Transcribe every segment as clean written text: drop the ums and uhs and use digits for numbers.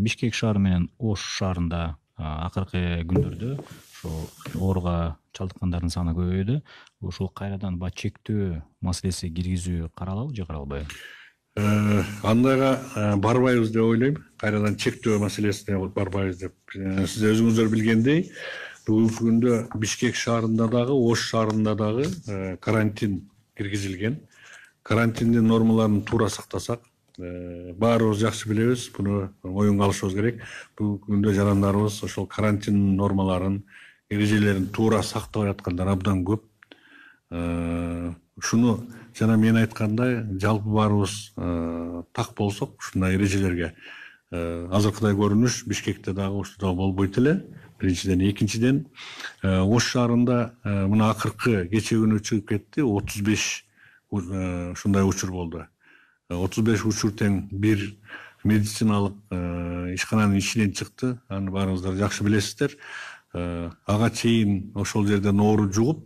Бишкек шаары менен Ош шаарында акыркы күндөрдө ошо ооруга чалдыккандардын саны көбөйдү. Ушул кайрадан баягы чектөө маселеси киргизүү каралабы же каралбайбы? Андайга барбайбыз деп ойлойм. Кайрадан чектөө маселесине барбайбыз деп. Сиз өзүңүздөр билгендей, бүгүнкү күндө Бишкек шаарында дагы, Ош шаарында дагы карантин киргизилген. Карантиндин нормаларын туура сактасак, баарыбыз жакшы билебиз, буну оюнга алышыбыз керек. Бүгүнкү күндө жарандарыбыз ошол карантин нормаларын, эрежелерин туура сактабай аткандар абдан көп. Ушуну жана мен айткандай, жалпы баарыбыз так болсок ушундай эрежелерге, азыркыдай көрүнүш Бишкекте дагы ушундай болбойт эле. Биринчиден, экинчиден, Ош шаарында мына акыркы кечээ күнү чыгып кетти, 35 ушундай учур болду. 35 учур тең бир медициналык ишкананын ичинен чыкты. Аны баарыңыздар жакшы билесиздер. Ага чейин ошол жерден оору жугуп,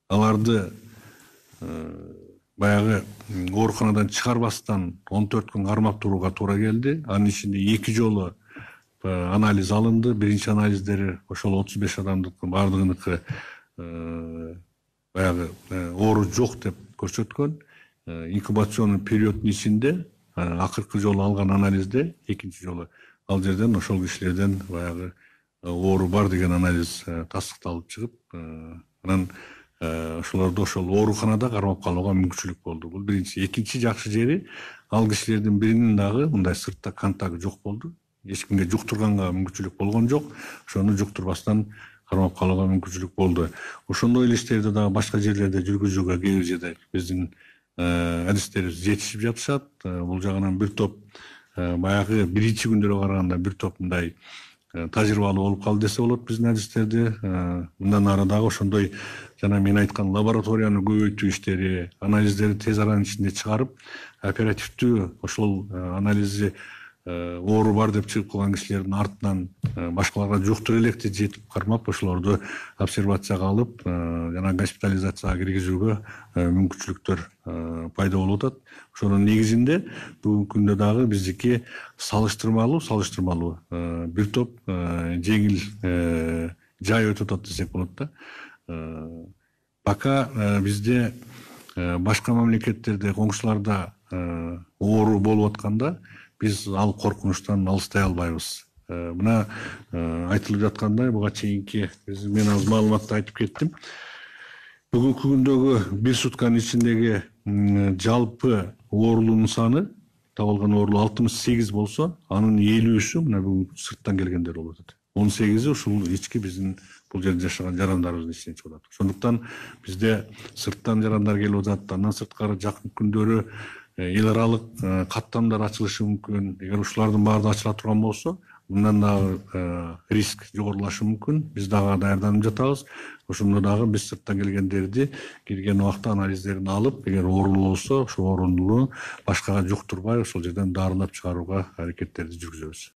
аларды баягы ооруканадан чыгарбастан 14 күн кармап турууга туура келди. Анын ичинде 2 жолу анализ алынды. Биринчи анализдери ошол 35 адамдыкы баардыгыныкы баягы оору жок деп көрсөткөн. Инкубационный периоддун ичинде акыркы жолу алган анализде, экинчи жолу ал жерден ошол кишилерден баягы оору бар деген анализ тастыкталып чыгып, анан ошолорду ошол ооруканада кармап калууга мүмкүнчүлүк болду. Бул биринчи. Экинчи жакшы жери, ал кишилердин биринин дагы мындай сыртта контакт жок болду. Эч кимге жуктурганга мүмкүнчүлүк болгон жок. Ошону жуктурбастан кармап калууга мүмкүнчүлүк болду. Ошондой эле иштерди дагы башка жерлерде жүргүзүүгө кээ бир жерде биздин адистерибиз жетишип жатышат. Бул жагынан бир топ баягы биринчи күндөргө караганда бир топ мындай тажрыйбалуу болуп калды десе болот биздин адистерди. Мындан ары дагы ошондой жана мен айткан лабораторияны көбөйтүү иштери, анализдерди тез аранын ичинде чыгарып, оперативдүү ошол анализи оору бар деп чыгып калган кишилердин артынан башкаларга жуктура электи жетип кармап, ошолорду обсервацияга алып, жана госпитализацияга киргизүүгө мүмкүнчүлүктөр пайда болуп атат. Ошонун негизинде бүгүнкү күндө дагы биздики салыштырмалуу бир топ жеңил жай өтүп атат десек болот да. Пока бизде башка мамлекеттерде, коңшуларда оору болуп атканда биз ал коркунучтан алыстай албайбыз. Мына айтылып жаткандай, буга чейинки мен аз маалыматты айтып кеттим. Бүгүнкү күндөгү бир сутканын ичиндеги жалпы оорулуунун саны, табылган оорулуу 68 болсо, анын 50-сү мына бүгүн сырттан келгендер болуп атат. 18-и ушул ички биздин бул жерде жашаган жарандарыбыздын ичинен чыгып атат. Ошондуктан бизде сырттан жарандар келип атат. Андан сырткары жакын күндөрү эл аралык каттамдар ачылышы мүмкүн. Эгер ушулардын баары ачыла турган болсо, мындан дагы риск жогорулашы мүмкүн. Биз дагы даярданып жатабыз. Ошондо дагы биз сырттан келгендерди кирген убакта анализдерин алып, эгер оорулуу болсо, ошол оорулууну башкага жуктурбай, ошол жерден дарылап чыгарууга аракеттерди жүргүзөбүз.